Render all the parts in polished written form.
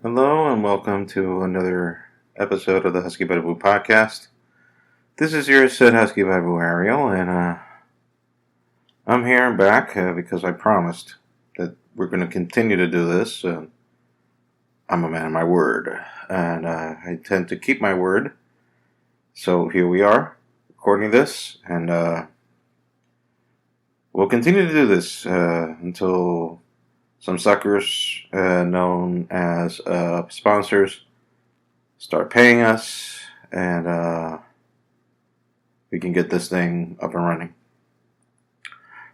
Hello and welcome to another episode of the Husky Bible podcast. This is your said Husky Bible Ariel, and I'm here and back because I promised that we're going to continue to do this. I'm a man of my word, and I tend to keep my word. So here we are, recording this, and we'll continue to do this until some suckers known as sponsors start paying us, and we can get this thing up and running.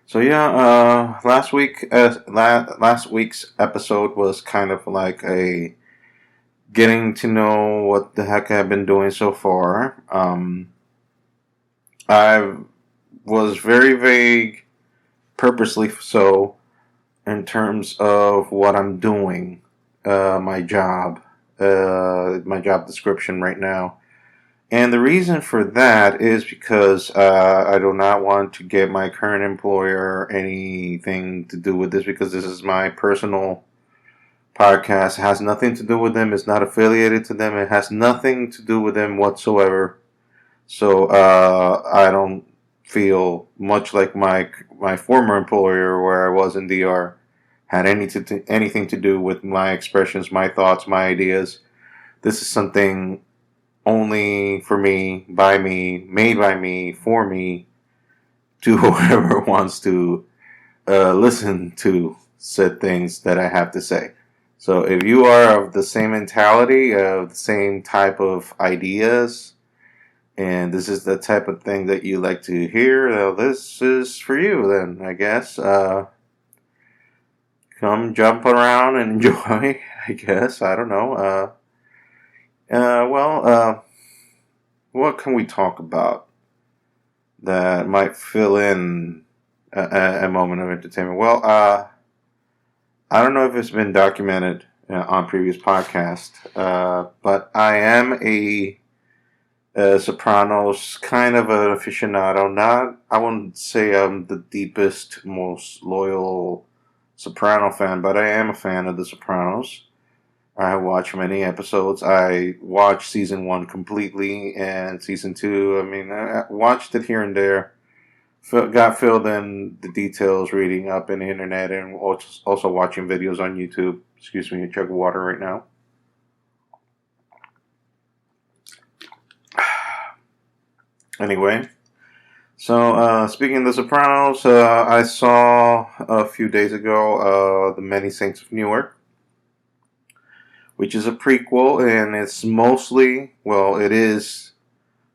So yeah, last week's episode was kind of like a getting to know what the heck I've been doing so far. I was very vague, purposely so, in terms of what I'm doing, my job description right now. And the reason for that is because I do not want to get my current employer anything to do with this, because this is my personal podcast. It has nothing to do with them. It's not affiliated to them. It has nothing to do with them whatsoever. So I don't feel much like my former employer, where I was in DR, had anything to do with my expressions, my thoughts, my ideas. This is something only for me, by me, made by me, for me, to whoever wants to listen to said things that I have to say. So if you are of the same mentality, of the same type of ideas, and this is the type of thing that you like to hear, well, this is for you then, I guess. Come jump around and enjoy, I guess. I don't know. What can we talk about that might fill in a moment of entertainment? Well, I don't know if it's been documented on previous podcasts, but I am a Sopranos kind of an aficionado. I wouldn't say I'm the deepest, most loyal Soprano fan, but I am a fan of The Sopranos. I watched many episodes. I watched season 1 completely, and season 2, I watched it here and there. Got filled in the details reading up in the internet, and also watching videos on YouTube. Excuse me, a chug of water right now. Anyway, so speaking of The Sopranos, I saw a few days ago the Many Saints of Newark, which is a prequel, and it's mostly, well, it is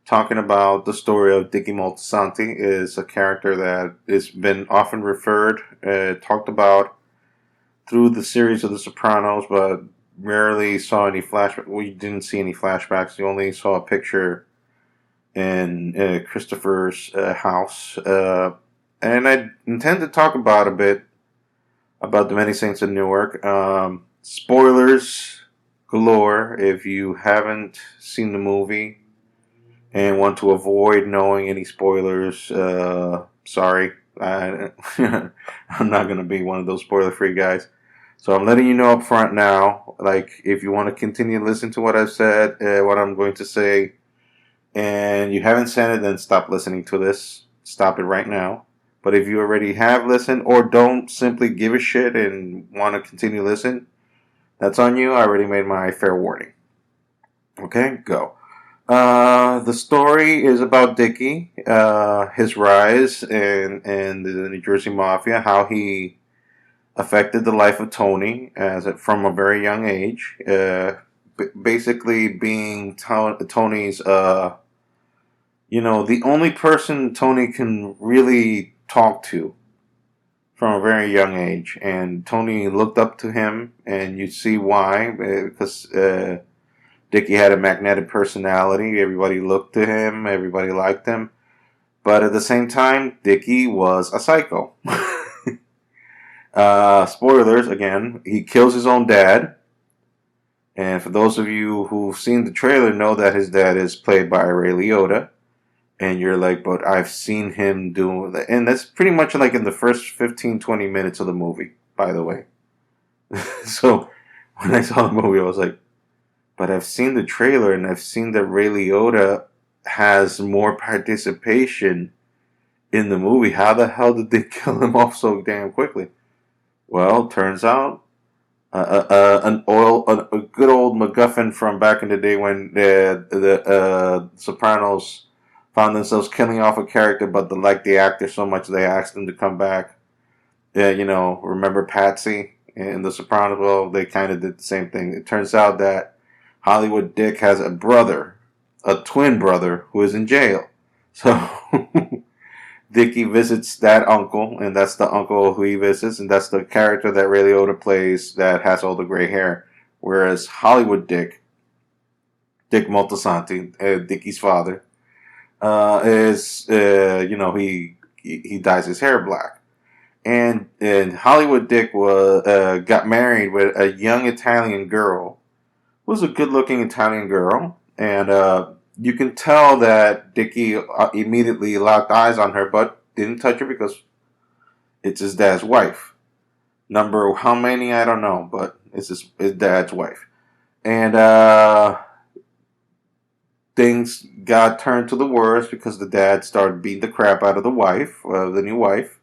talking about the story of Dickie Moltisanti. Is a character that has been often referred, talked about through the series of The Sopranos, but rarely saw any flashbacks. We didn't see any flashbacks. You only saw a picture in Christopher's house. And I intend to talk about a bit about the Many Saints of Newark. Spoilers galore if you haven't seen the movie and want to avoid knowing any spoilers. Sorry. I'm not going to be one of those spoiler-free guys. So I'm letting you know up front now, like, if you want to continue to listen to what I've said, what I'm going to say, and you haven't said it, then stop listening to this. Stop it right now. But if you already have listened, or don't simply give a shit and want to continue to listen, that's on you. I already made my fair warning. Okay, go. The story is about Dickie, his rise in the New Jersey Mafia, how he affected the life of Tony from a very young age. Basically being Tony's, the only person Tony can really talk to from a very young age. And Tony looked up to him, and you see why, because Dickie had a magnetic personality. Everybody looked to him, everybody liked him. But at the same time, Dickie was a psycho. Spoilers, again, he kills his own dad. And for those of you who've seen the trailer, know that his dad is played by Ray Liotta. And you're like, but I've seen him do that. And that's pretty much like in the first 15, 20 minutes of the movie, by the way. So when I saw the movie, I was like, but I've seen the trailer and I've seen that Ray Liotta has more participation in the movie. How the hell did they kill him off so damn quickly? Well, turns out a good old MacGuffin from back in the day when the Sopranos found themselves killing off a character, but they liked the actor so much they asked him to come back. Remember Patsy in The Sopranos? Well, they kind of did the same thing. It turns out that Hollywood Dick has a brother, a twin brother, who is in jail. So Dickie visits that uncle, and that's the uncle who he visits, and that's the character that Ray Liotta plays that has all the gray hair. Whereas Hollywood Dick, Dick Moltisanti, Dickie's father, he dyes his hair black. And Hollywood Dick got married with a young Italian girl. Was a good-looking Italian girl, and you can tell that Dickie immediately locked eyes on her, but didn't touch her because it's his dad's wife. Number how many, I don't know, but it's his dad's wife. And things got turned to the worst because the dad started beating the crap out of the wife, the new wife.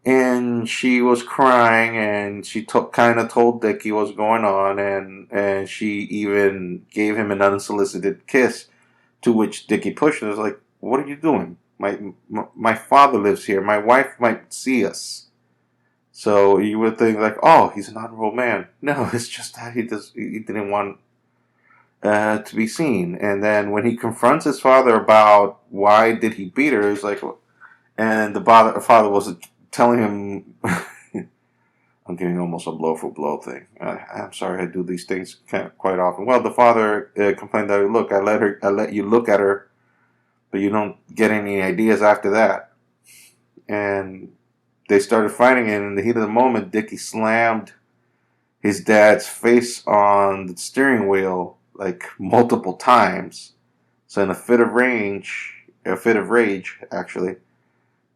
And she was crying, and she kind of told Dickie what's going on, and she even gave him an unsolicited kiss, to which Dickie pushed her. It was like, "What are you doing? My father lives here. My wife might see us." So you would think like, "Oh, he's an honorable man." No, it's just that he didn't want to be seen. And then when he confronts his father about why did he beat her, it's like, and the father was telling him, I'm giving almost a blow for blow thing. I'm sorry, I do these things quite often. Well, the father complained that, look, I let you look at her, but you don't get any ideas after that. And they started fighting, and in the heat of the moment, Dickie slammed his dad's face on the steering wheel like multiple times. So in a fit of rage, actually,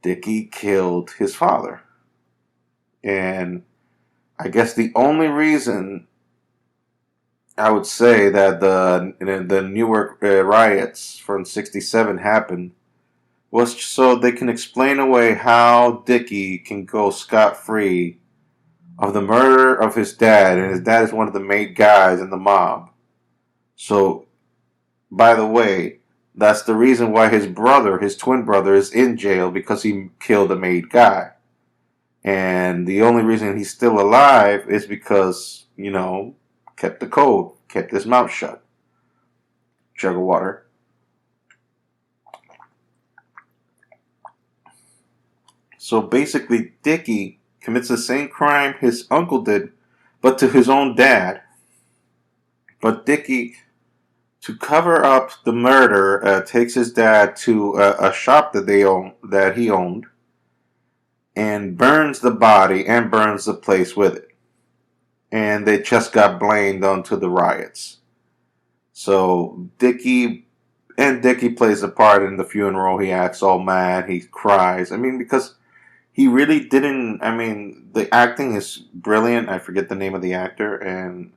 Dickie killed his father. And I guess the only reason I would say that the Newark riots from '67 happened was so they can explain away how Dickie can go scot-free of the murder of his dad, and his dad is one of the main guys in the mob. So, by the way, that's the reason why his twin brother, is in jail, because he killed a made guy. And the only reason he's still alive is because, kept the code, kept his mouth shut. Jug of water. So basically, Dickie commits the same crime his uncle did, but to his own dad. But Dickie, to cover up the murder, takes his dad to a shop that he owned, and burns the body and burns the place with it. And they just got blamed onto the riots. So Dickie plays a part in the funeral. He acts all mad. He cries. Because he really didn't. The acting is brilliant. I forget the name of the actor, and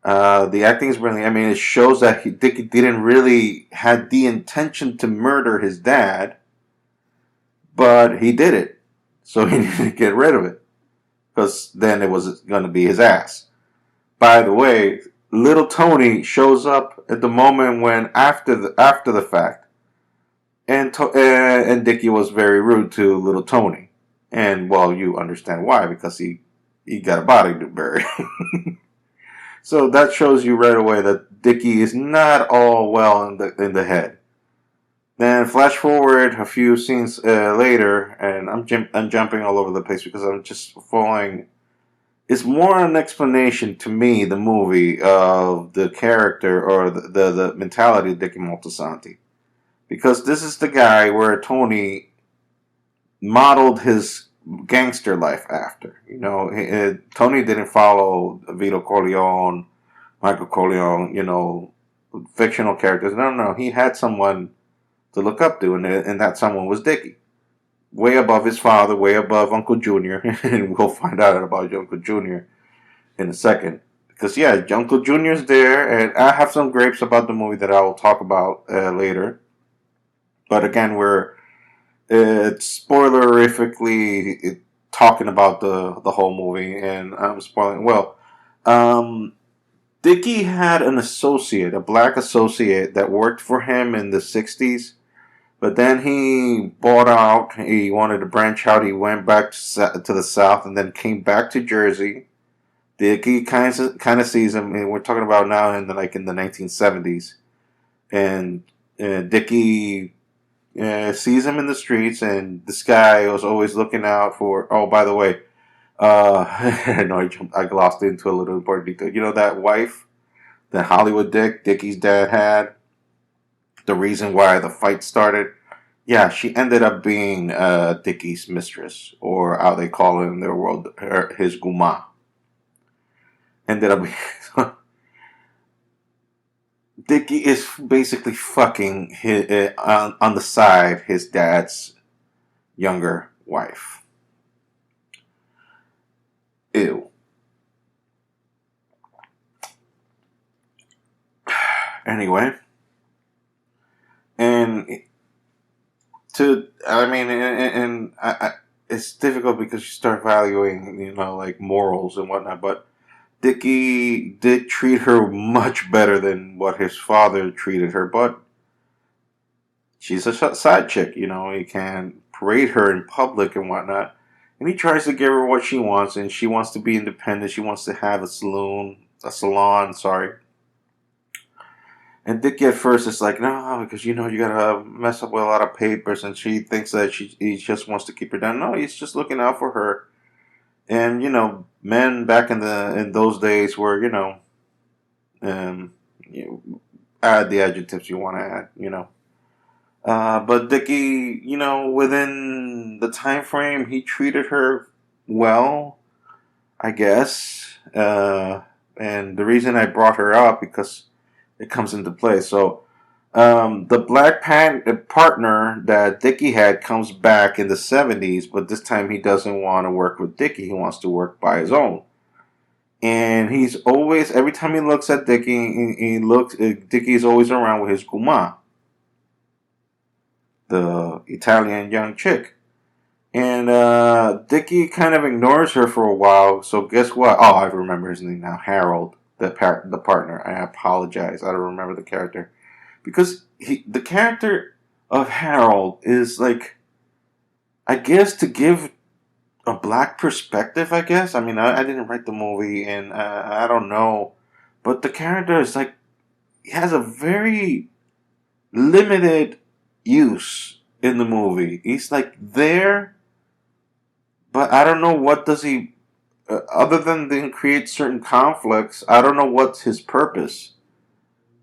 the acting is brilliant. It shows that Dickie didn't really had the intention to murder his dad, but he did it. So he needed to get rid of it, because then it was going to be his ass. By the way, little Tony shows up at the moment when after the fact, and Dickie was very rude to little Tony, and well, you understand why, because he got a body to bury. So that shows you right away that Dickie is not all well in the head. Then flash forward a few scenes later, and I'm jumping all over the place because I'm just following. It's more an explanation to me, the movie, of the character or the mentality of Dickie Moltisanti, because this is the guy where Tony modeled his gangster life after. Tony didn't follow Vito Corleone, Michael Corleone, fictional characters. No, he had someone to look up to, and that someone was Dickie. Way above his father, way above Uncle Junior, and we'll find out about Uncle Junior in a second. because yeah, Uncle Junior's there, and I have some grapes about the movie that I will talk about later. But again, we're spoilerifically talking about the whole movie, and I'm spoiling. Well, um, Dickie had an associate, a black associate that worked for him in the '60s. But then he bought out. He wanted to branch out. He went back to the South, and then came back to Jersey. Dickie kind of sees him, and we're talking about now in the 1970s. And Dickie sees him in the streets, and this guy was always looking out for. Oh, by the way, I know I glossed into a little important detail. You know that wife that Hollywood Dickie's dad had. The reason why the fight started. Yeah, she ended up being Dickie's mistress, or how they call it in their world, his guma. Ended up being. Dickie is basically fucking on the side his dad's younger wife. Ew. Anyway, and it's difficult because you start valuing, like morals and whatnot. But Dickie did treat her much better than what his father treated her. But she's a side chick, You can't parade her in public and whatnot. And he tries to give her what she wants, and she wants to be independent. She wants to have a salon. Sorry. And Dickie at first is like, no, because you gotta mess up with a lot of papers, and she thinks that he just wants to keep her down. No, he's just looking out for her. And men back in those days were add the adjectives you want to add. But Dickie, within the time frame, he treated her well, I guess. And the reason I brought her up because it comes into play. So the black partner that Dickie had comes back in the '70s, but this time he doesn't want to work with Dickie. He wants to work by his own. And he's always, every time he looks at Dickie, Dickie's always around with his guma, the Italian young chick. And Dickie kind of ignores her for a while. So guess what? Oh, I remember his name now. Harold, the partner. I apologize. I don't remember the character. Because the character of Harold is like, I guess, to give a black perspective, I guess. I mean, I didn't write the movie, and I don't know. But the character is like, he has a very limited use in the movie. He's like there, but I don't know what does he, other than create certain conflicts, I don't know what's his purpose.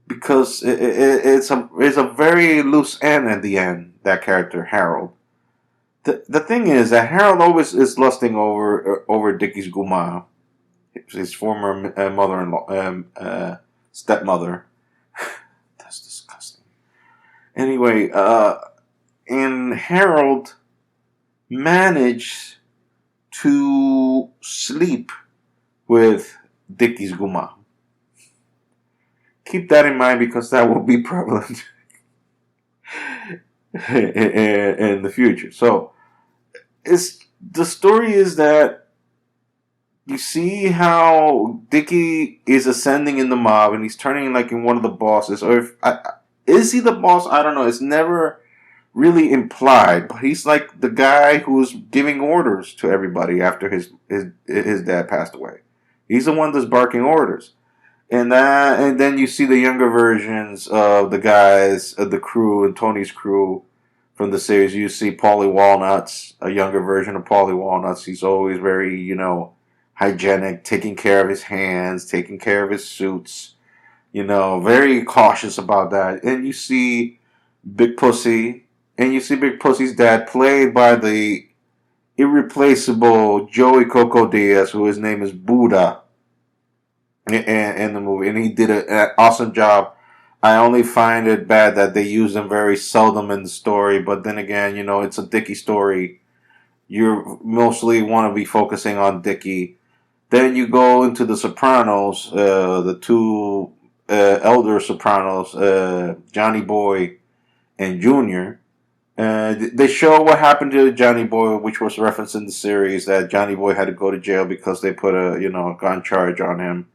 Because it's a very loose end at the end, that character, Harold. The thing is that Harold always is lusting over Dickie's guma, his former mother-in-law, stepmother. That's disgusting. Anyway, and Harold managed to sleep with Dickie's guma. Keep that in mind because that will be prevalent in the future. So, the story is that you see how Dickie is ascending in the mob and he's turning like in one of the bosses. Or is he the boss? I don't know. It's never really implied, but he's like the guy who's giving orders to everybody after his dad passed away. He's the one that's barking orders. And then you see the younger versions of the guys, of the crew and Tony's crew from the series. You see Paulie Walnuts, a younger version of Paulie Walnuts. He's always very, hygienic, taking care of his hands, taking care of his suits, very cautious about that. And you see Big Pussy, and you see Big Pussy's dad, played by the irreplaceable Joey Coco Diaz, who his name is Buddha. In the movie, and he did an awesome job. I only find it bad that they use him very seldom in the story, but then again, it's a Dickie story. You mostly want to be focusing on Dickie, Then you go into The Sopranos, the two elder Sopranos, Johnny Boy and Junior. They show what happened to Johnny Boy, which was referenced in the series, that Johnny Boy had to go to jail because they put a gun charge on him.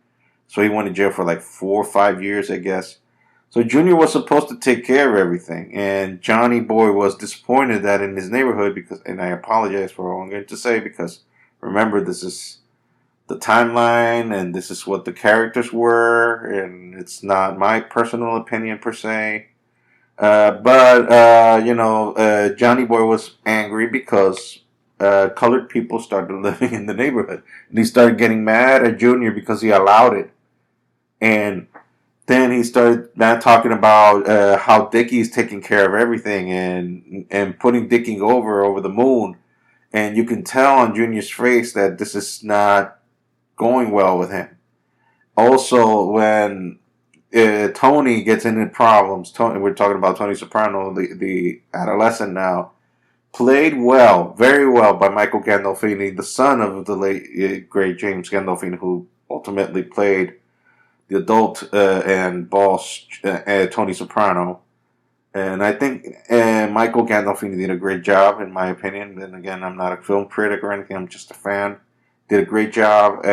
So he went to jail for like 4 or 5 years, I guess. So Junior was supposed to take care of everything, and Johnny Boy was disappointed that in his neighborhood, because, and I apologize for all I'm going to say, because remember, this is the timeline and this is what the characters were, and it's not my personal opinion per se. But Johnny Boy was angry because colored people started living in the neighborhood, and he started getting mad at Junior because he allowed it. And then he started talking about how Dickie's taking care of everything and putting Dickie over the moon. And you can tell on Junior's face that this is not going well with him. Also, when Tony gets into problems, we're talking about Tony Soprano, the adolescent now, played well, very well by Michael Gandolfini, the son of the late great James Gandolfini, who ultimately played the adult and boss Tony Soprano. And I think Michael Gandolfini did a great job, in my opinion. And again, I'm not a film critic or anything, I'm just a fan. Did a great job.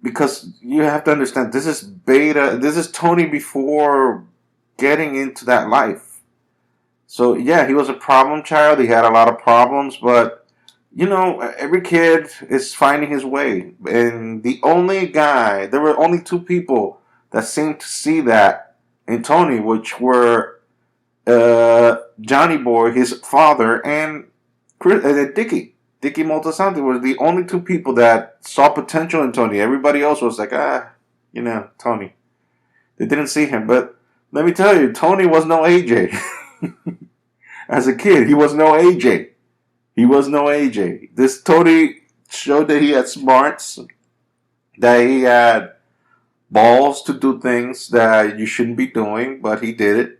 Because you have to understand, this is Tony before getting into that life. So yeah, he was a problem child. He had a lot of problems, but every kid is finding his way. And there were only two people that seemed to see that in Tony, which were Johnny Boy, his father, and Dickie. Dickie Moltisanti were the only two people that saw potential in Tony. Everybody else was like, Tony. They didn't see him. But let me tell you, Tony was no AJ. As a kid, he was no AJ. He was no AJ. This Tony showed that he had smarts, that he had balls to do things that you shouldn't be doing, but he did it.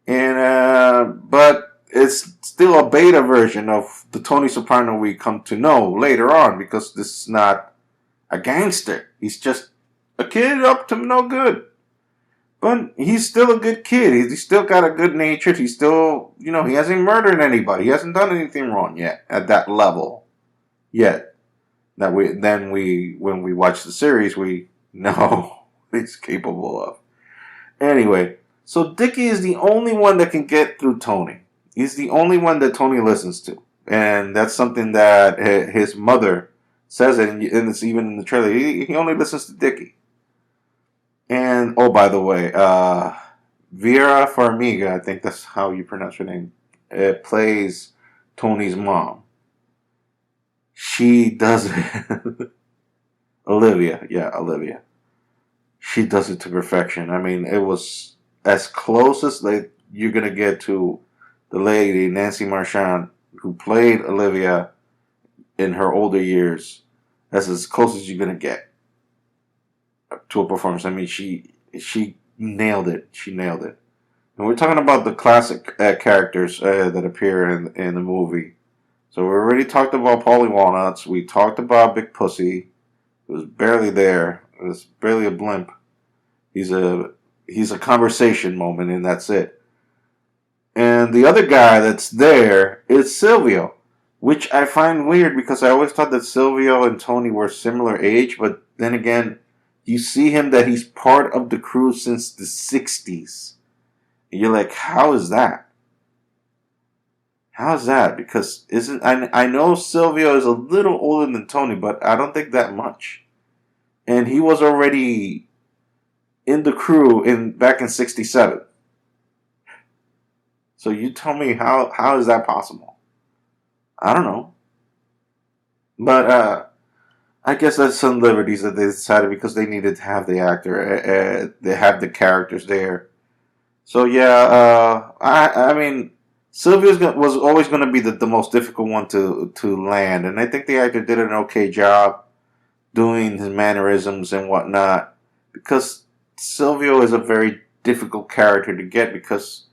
But it's still a beta version of the Tony Soprano we come to know later on, because this is not a gangster. He's just a kid up to no good. But he's still a good kid. He's still got a good nature. He's still, he hasn't murdered anybody. He hasn't done anything wrong yet at that level. Yet. When we watch the series, we know he's capable of. Anyway, so Dickie is the only one that can get through Tony. He's the only one that Tony listens to. And that's something that his mother says it, and it's even in the trailer. He only listens to Dickie. And, oh, by the way, Vera Farmiga, I think that's how you pronounce her name, plays Tony's mom. She does it. Olivia. She does it to perfection. I mean, it was as close as you're going to get to the lady, Nancy Marchand, who played Olivia in her older years. That's as close as you're going to get to a performance. I mean, she nailed it. She nailed it. And we're talking about the classic characters that appear in the movie. So we already talked about Paulie Walnuts. We talked about Big Pussy. It was barely there. It was barely a blimp. He's a conversation moment, and that's it. And the other guy that's there is Silvio, which I find weird because I always thought that Silvio and Tony were similar age, but then again, you see him that he's part of the crew since the 60s. And you're like, how is that? How is that? Because I know Silvio is a little older than Tony, but I don't think that much. And he was already in the crew back in 67. So you tell me how is that possible? I don't know. But I guess that's some liberties that they decided because they needed to have the actor. They have the characters there. So yeah, I mean, Silvio was always going to be the most difficult one to land, and I think the actor did an okay job doing his mannerisms and whatnot, because Silvio is a very difficult character to get, because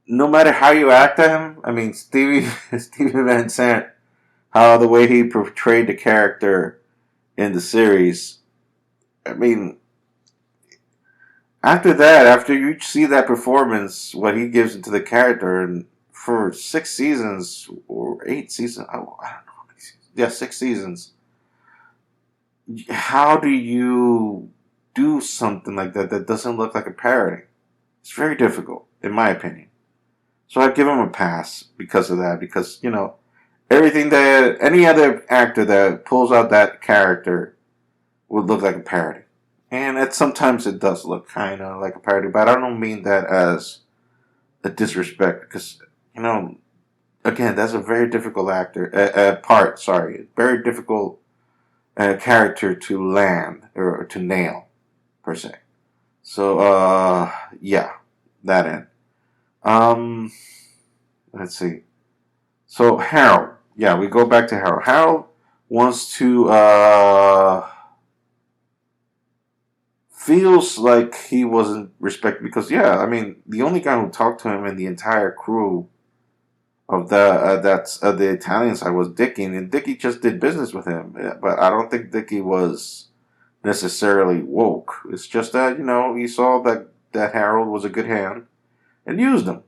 no matter how you act at him, I mean, Stevie Van Sant, how the way he portrayed the character in the series. I mean, after that, after you see that performance, what he gives into the character, and for 6 seasons or 8 seasons, I don't know how many seasons. Yeah, 6 seasons. How do you do something like that that doesn't look like a parody? It's very difficult, in my opinion. So I give him a pass because of that. Because everything that any other actor that pulls out that character would look like a parody. And sometimes it does look kind of like a parody, but I don't mean that as a disrespect because, you know, again, that's a very difficult part, sorry, very difficult character to land or to nail, per se. So, yeah, that end. Um, let's see. So, Harold. Yeah, we go back to Harold. Harold wants to, feels like he wasn't respected because yeah, I mean the only guy who talked to him in the entire crew of the Italian side was Dickie, and Dickie just did business with him. But I don't think Dickie was necessarily woke. It's just that he saw that Harold was a good hand and used him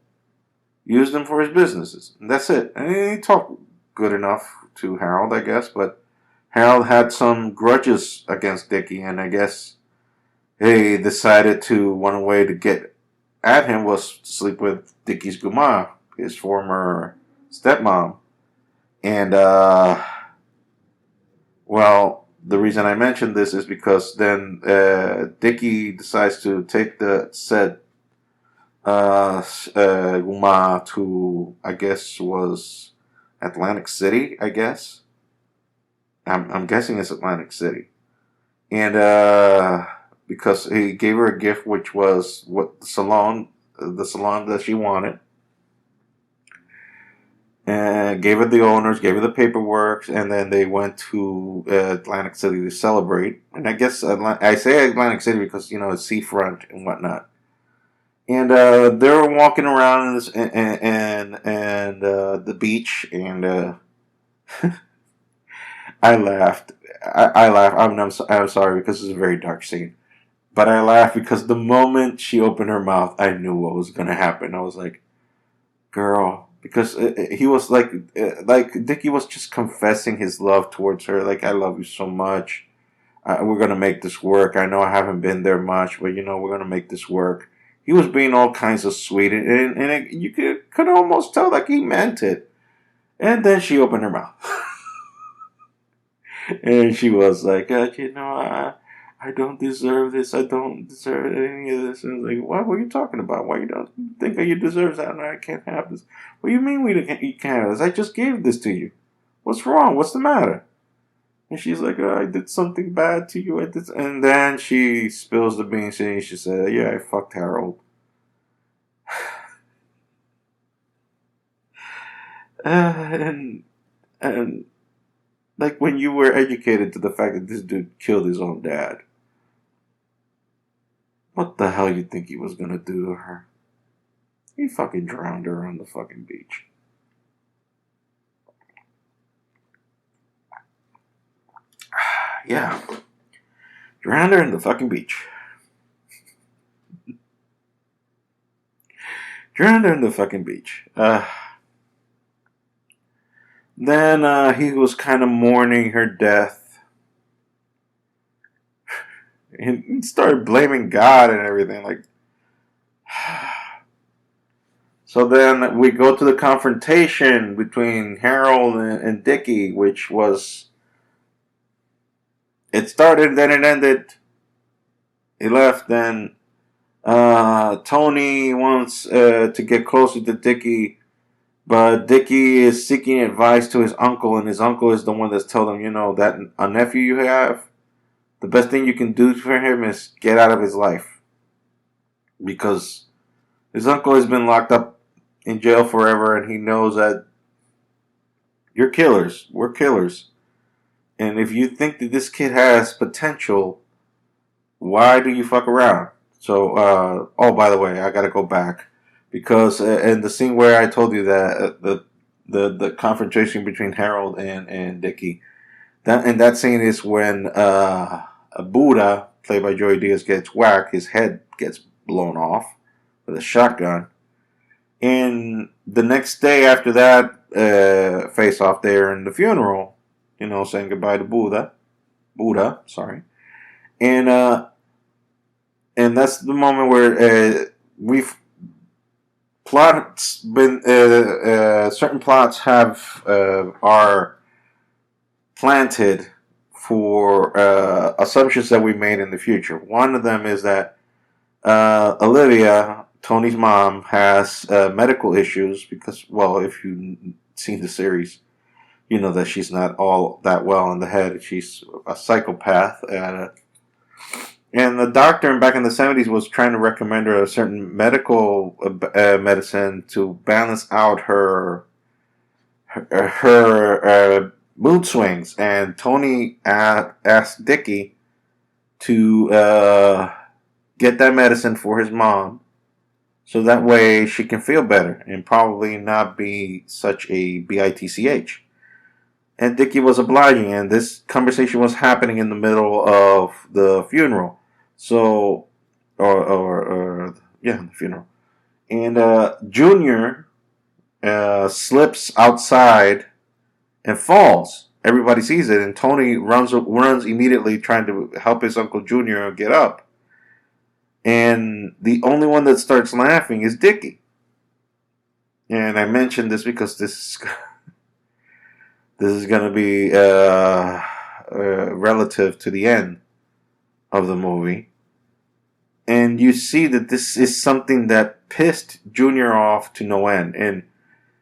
for his businesses, and that's it. And he talked good enough to Harold, I guess, but Harold had some grudges against Dickie, and I guess he decided to one way to get at him was to sleep with Dickie's Guma, his former stepmom. And well, the reason I mentioned this is because then Dickie decides to take the said Guma to, I guess was Atlantic City. I guess I'm guessing it's Atlantic City, and because he gave her a gift, which was what the salon that she wanted, and gave her the owners, gave her the paperwork, and then they went to Atlantic City to celebrate. And I guess I say Atlantic City because it's seafront and whatnot. And they were walking around and the beach, and I laughed. I laughed. I'm sorry because it's a very dark scene. But I laughed because the moment she opened her mouth, I knew what was going to happen. I was like, girl. Because he was like Dickie was just confessing his love towards her. Like, I love you so much. We're going to make this work. I know I haven't been there much, but, we're going to make this work. He was being all kinds of sweet. And you could almost tell like he meant it. And then she opened her mouth. And she was like, I don't deserve this. I don't deserve any of this. And like, what were you talking about? Why you don't think that you deserve that? And I can't have this. What do you mean you can't have this? I just gave this to you. What's wrong? What's the matter? And she's like, I did something bad to you. And then she spills the beans and she said, yeah, I fucked Harold. And like when you were educated to the fact that this dude killed his own dad, what the hell you think he was gonna do to her? He fucking drowned her on the fucking beach. Yeah. Drowned her in the fucking beach. Drowned her in the fucking beach. Then he was kind of mourning her death. And started blaming God and everything. Like, so then we go to the confrontation between Harold and Dickie, which was, it started, then it ended. He left, then Tony wants to get closer to Dickie, but Dickie is seeking advice to his uncle, and his uncle is the one that's telling him, that a nephew you have, the best thing you can do for him is get out of his life. Because his uncle has been locked up in jail forever, and he knows that you're killers. We're killers. And if you think that this kid has potential, why do you fuck around? So, oh, by the way, I gotta go back. Because in the scene where I told you that the confrontation between Harold and Dickie. That scene is when Buddha, played by Joey Diaz, gets whacked. His head gets blown off with a shotgun. And the next day after that face off there in the funeral, saying goodbye to Buddha, sorry. And that's the moment where we've plots been certain plots have are planted for assumptions that we made in the future. One of them is that Olivia, Tony's mom, has medical issues because, well, if you've seen the series, you know that she's not all that well in the head. She's a psychopath. And the doctor back in the 70s was trying to recommend her a certain medical medicine to balance out her mood swings. And Tony asked Dickie to get that medicine for his mom so that way she can feel better and probably not be such a bitch. And Dickie was obliging, and this conversation was happening in the middle of the funeral. So, the funeral. And Junior slips outside and falls. Everybody sees it, and Tony runs immediately trying to help his Uncle Junior get up. And the only one that starts laughing is Dickie. And I mentioned this because this is going to be relative to the end of the movie. And you see that this is something that pissed Junior off to no end. And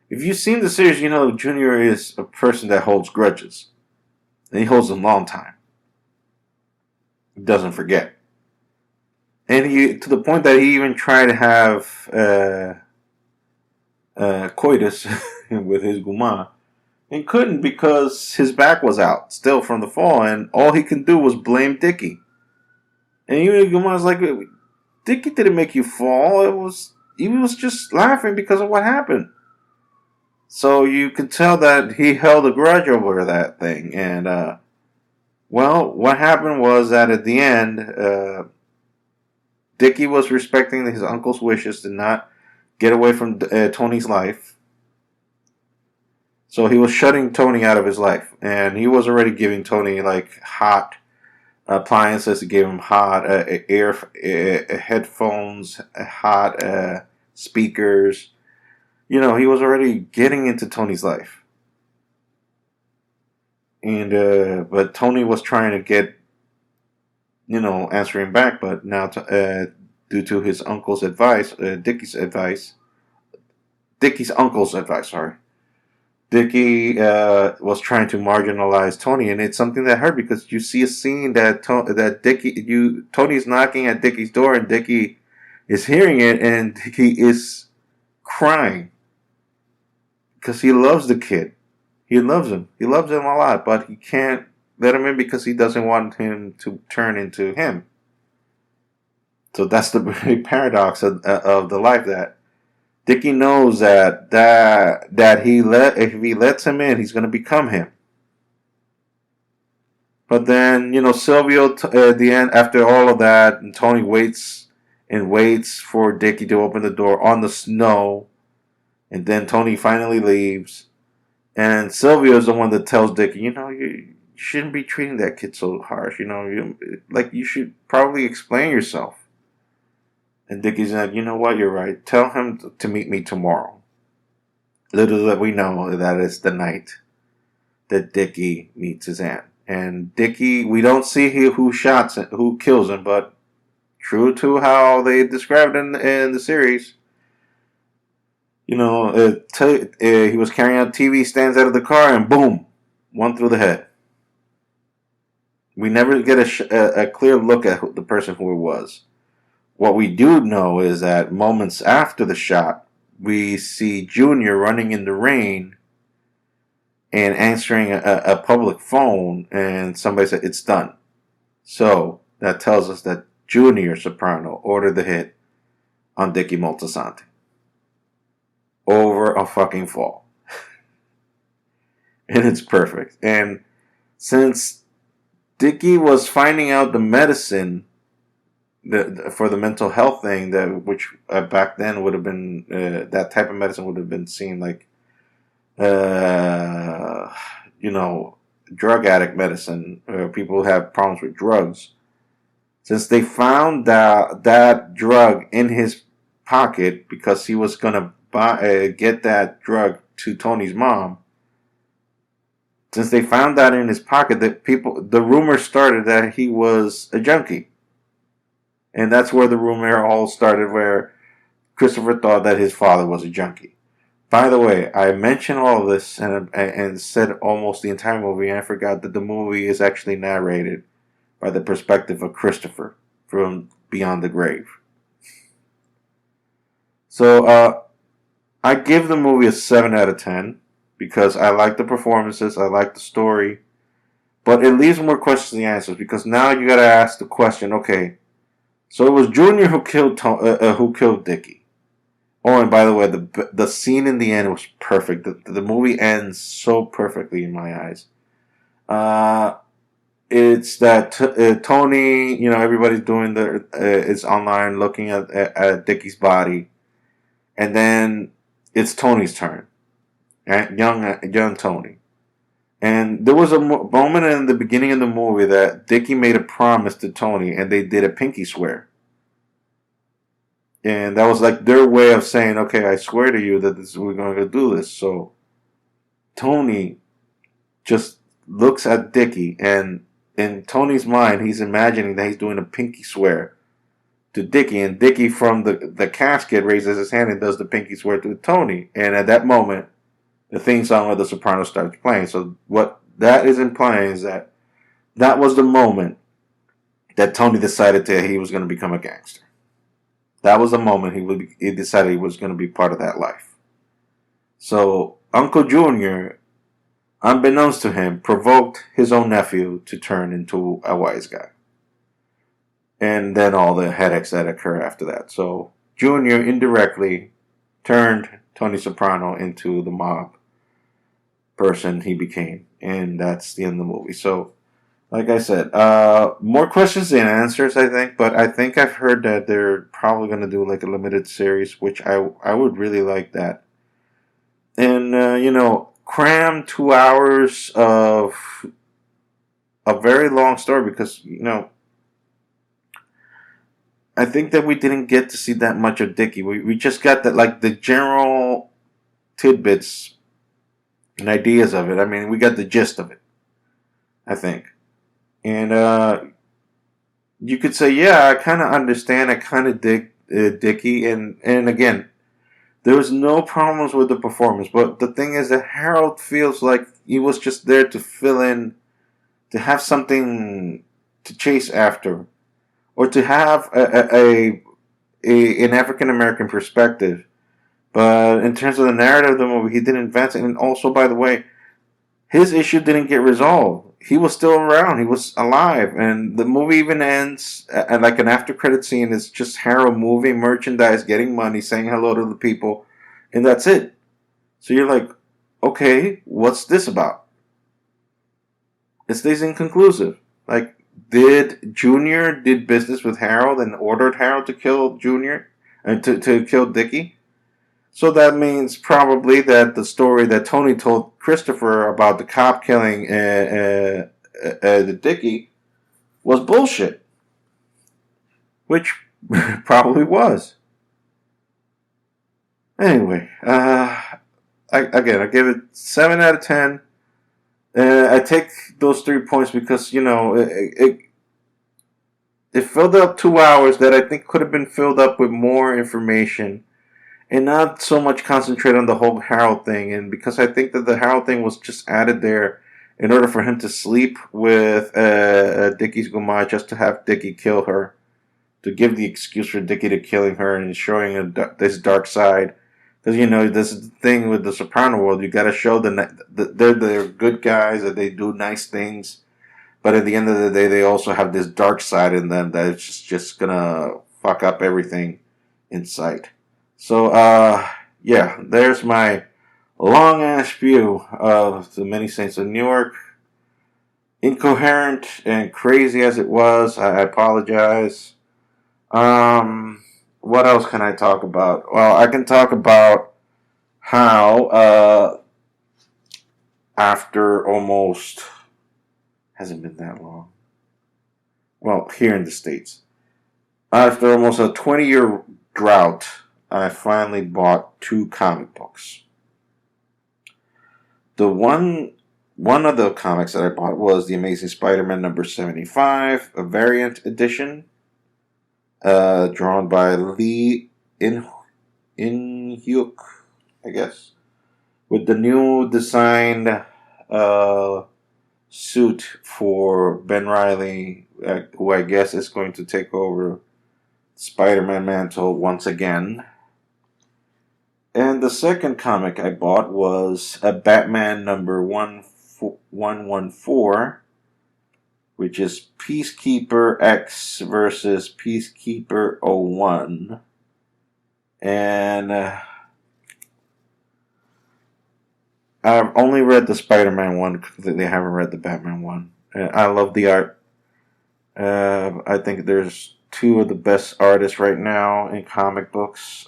if you've seen the series, you know Junior is a person that holds grudges. And he holds them a long time. He doesn't forget. And to the point that he even tried to have coitus with his guma. And couldn't because his back was out still from the fall. And all he can do was blame Dickie. And even Guma's like, Dickie didn't make you fall. He was just laughing because of what happened. So you could tell that he held a grudge over that thing. And, what happened was that at the end, Dickie was respecting his uncle's wishes to not get away from Tony's life. So he was shutting Tony out of his life. And he was already giving Tony, like, hot appliances. He gave him hot headphones, hot speakers. He was already getting into Tony's life. And but Tony was trying to get, answering back. But now, due to his uncle's advice, Dickie's uncle's advice, sorry. Dickie was trying to marginalize Tony, and it's something that hurt because you see a scene that Tony's knocking at Dickie's door, and Dickie is hearing it, and Dickie is crying because he loves the kid. He loves him. He loves him a lot, but he can't let him in because he doesn't want him to turn into him. So that's the big paradox of the life that. Dickie knows that if he lets him in, he's going to become him. But then, Silvio, at the end, after all of that, and Tony waits for Dickie to open the door on the snow. And then Tony finally leaves. And Silvio is the one that tells Dickie, you shouldn't be treating that kid so harsh. You should probably explain yourself. And Dickie's like, you know what, you're right. Tell him to meet me tomorrow. Little that we know that it's the night that Dickie meets his aunt. And Dickie, we don't see who kills him, but true to how they described in the series, he was carrying out TV stands out of the car and boom, one through the head. We never get a clear look at the person who it was. What we do know is that moments after the shot, we see Junior running in the rain and answering a public phone, and somebody said, it's done. So that tells us that Junior Soprano ordered the hit on Dickie Moltisanti over a fucking fall. and it's perfect. And since Dickie was finding out the medicine for the mental health thing, that which back then would have been that type of medicine would have been seen like uh, you know, drug addict medicine. People who have problems with drugs. Since they found that drug in his pocket because he was gonna get that drug to Tony's mom. Since they found that in his pocket, the rumor started that he was a junkie, and that's where the rumor all started. Where Christopher thought that his father was a junkie. By the way, I mentioned all of this and said almost the entire movie, and I forgot that the movie is actually narrated by the perspective of Christopher from Beyond the Grave. So I give the movie a 7 out of 10 because I like the performances, I like the story, but it leaves more questions than answers because now you got to ask the question: okay, so it was Junior who killed Dickie. Oh, and by the way, the scene in the end was perfect. The movie ends so perfectly in my eyes. Uh, it's that Tony, everybody's doing it's online looking at Dickie's body, and then it's Tony's turn, right? Young Tony. And there was a moment in the beginning of the movie that Dickie made a promise to Tony, and they did a pinky swear. And that was like their way of saying, okay, I swear to you that we're going to do this. So Tony just looks at Dickie, and in Tony's mind, he's imagining that he's doing a pinky swear to Dickie. And Dickie from the casket raises his hand and does the pinky swear to Tony. And at that moment, the theme song of The Sopranos starts playing. So what that is implying is that was the moment that Tony decided that he was going to become a gangster. That was the moment he decided he was going to be part of that life. So Uncle Junior, unbeknownst to him, provoked his own nephew to turn into a wise guy. And then all the headaches that occur after that. So Junior indirectly turned Tony Soprano into the mob person he became. And that's the end of the movie. So, like I said, more questions than answers, I think. But I think I've heard that they're probably going to do like a limited series, which I would really like that. And, cram 2 hours of a very long story because, I think that we didn't get to see that much of Dickie. We just got that, like, the general tidbits and ideas of it. I mean, we got the gist of it, I think. And you could say, yeah, I kind of understand. I kind of dig Dickie. And again, there was no problems with the performance. But the thing is that Harold feels like he was just there to fill in, to have something to chase after, or to have an African American perspective. But in terms of the narrative of the movie, he didn't advance it. And also, by the way, his issue didn't get resolved. He was still around. He was alive. And the movie even ends at like an after credit scene. It's just Harold moving merchandise, getting money, saying hello to the people. And that's it. So you're like, okay, what's this about? It stays inconclusive. Like, did Junior did business with Harold and ordered Harold to kill Junior and to kill Dickie? So that means probably that the story that Tony told Christopher about the cop killing the Dickie was bullshit, which probably was. Anyway, I give it 7 out of 10. I take those 3 points because it filled up 2 hours that I think could have been filled up with more information. And not so much concentrate on the whole Harold thing. And because I think that the Harold thing was just added there in order for him to sleep with Dickie's Gumar, just to have Dickie kill her. To give the excuse for Dickie to killing her and showing this dark side. Because, this is the thing with the Soprano world. You got to show they're good guys, that they do nice things. But at the end of the day, they also have this dark side in them that it's just going to fuck up everything in sight. So, yeah, there's my long ass view of the Many Saints of Newark. Incoherent and crazy as it was, I apologize. What else can I talk about? Well, I can talk about how after almost hasn't been that long. Well, here in the States, after almost a 20-year drought, I finally bought two comic books. The one of the comics that I bought was The Amazing Spider-Man number 75, a variant edition, drawn by Lee In-hyuk, I guess, with the new designed suit for Ben Reilly, who I guess is going to take over Spider-Man mantle once again. And the second comic I bought was a Batman number 114, which is Peacekeeper X versus Peacekeeper 01. And I've only read the Spider-Man one completely. I haven't read the Batman one. I love the art. I think there's two of the best artists right now in comic books.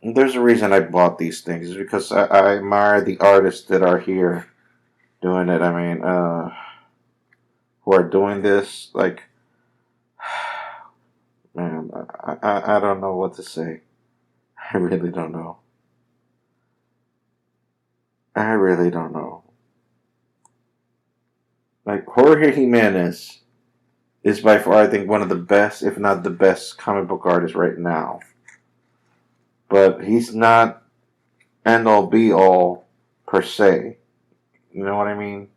There's a reason I bought these things. It's because I admire the artists that are here doing it. I mean, who are doing this. Like, man, I don't know what to say. I really don't know. I really don't know. Like, Jorge Jimenez is by far, I think, one of the best, if not the best, comic book artists right now. But he's not end all be all per se. You know what I mean?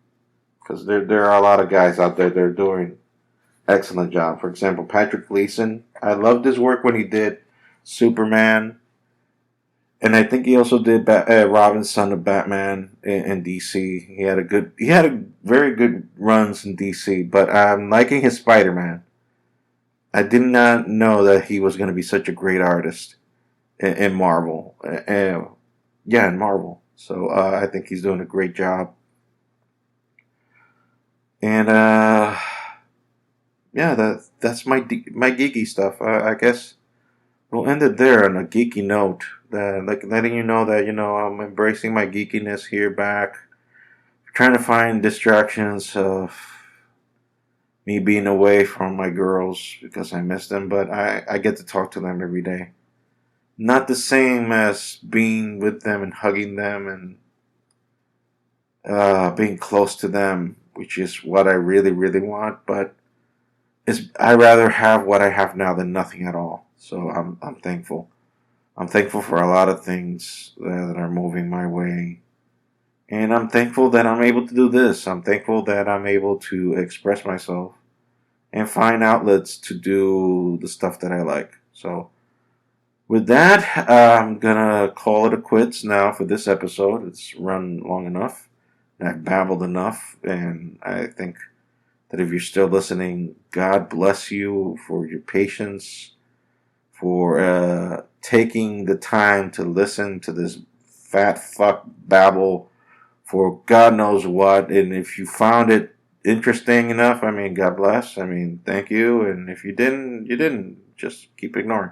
Because there are a lot of guys out there that are doing excellent job. For example, Patrick Gleason. I loved his work when he did Superman, and I think he also did Robin's Son of Batman in DC. He had a very good runs in DC. But I'm liking his Spider-Man. I did not know that he was going to be such a great artist in Marvel. Yeah, in Marvel. So I think he's doing a great job. And yeah, that's my geeky stuff. I guess we'll end it there on a geeky note. Like letting you know that I'm embracing my geekiness here back, trying to find distractions of me being away from my girls because I miss them, but I get to talk to them every day. Not the same as being with them and hugging them and being close to them, which is what I really, really want. But I rather have what I have now than nothing at all. So I'm thankful. I'm thankful for a lot of things that are moving my way. And I'm thankful that I'm able to do this. I'm thankful that I'm able to express myself and find outlets to do the stuff that I like. So, with that, I'm going to call it a quits now for this episode. It's run long enough. I've babbled enough. And I think that if you're still listening, God bless you for your patience, for taking the time to listen to this fat fuck babble for God knows what. And if you found it interesting enough, I mean, God bless. I mean, thank you. And if you didn't, you didn't. Just keep ignoring.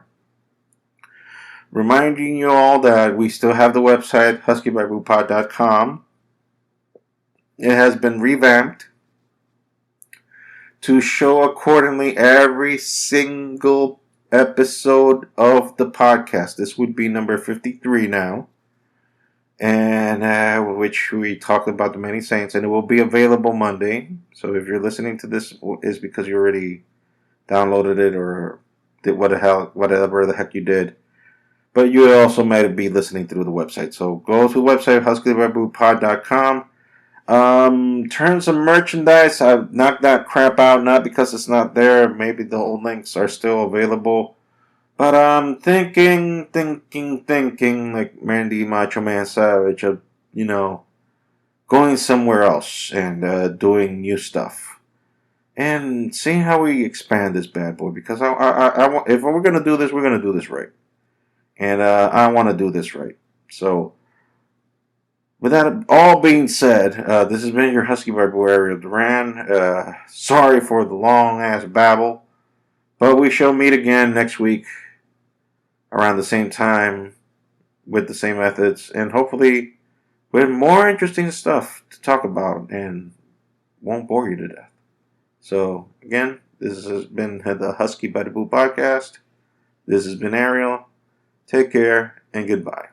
Reminding you all that we still have the website, huskybybluepod.com. It has been revamped to show accordingly every single episode of the podcast. This would be number 53 now, and which we talked about the Many Saints, and it will be available Monday. So if you're listening to this, is because you already downloaded it or did whatever the heck you did. But you also might be listening through the website. So go to the website, huskybybluepod.com. Terms of merchandise, I've knocked that crap out, not because it's not there. Maybe the old links are still available. But I'm thinking, like Randy Macho Man Savage, of, going somewhere else and doing new stuff. And seeing how we expand this bad boy. Because I if we're going to do this, we're going to do this right. And I want to do this right. So, with that all being said, this has been your Husky Bible Ariel Duran. Sorry for the long ass babble, but we shall meet again next week around the same time with the same methods, and hopefully with more interesting stuff to talk about and won't bore you to death. So, again, this has been the Husky Bible podcast. This has been Ariel. Take care and goodbye.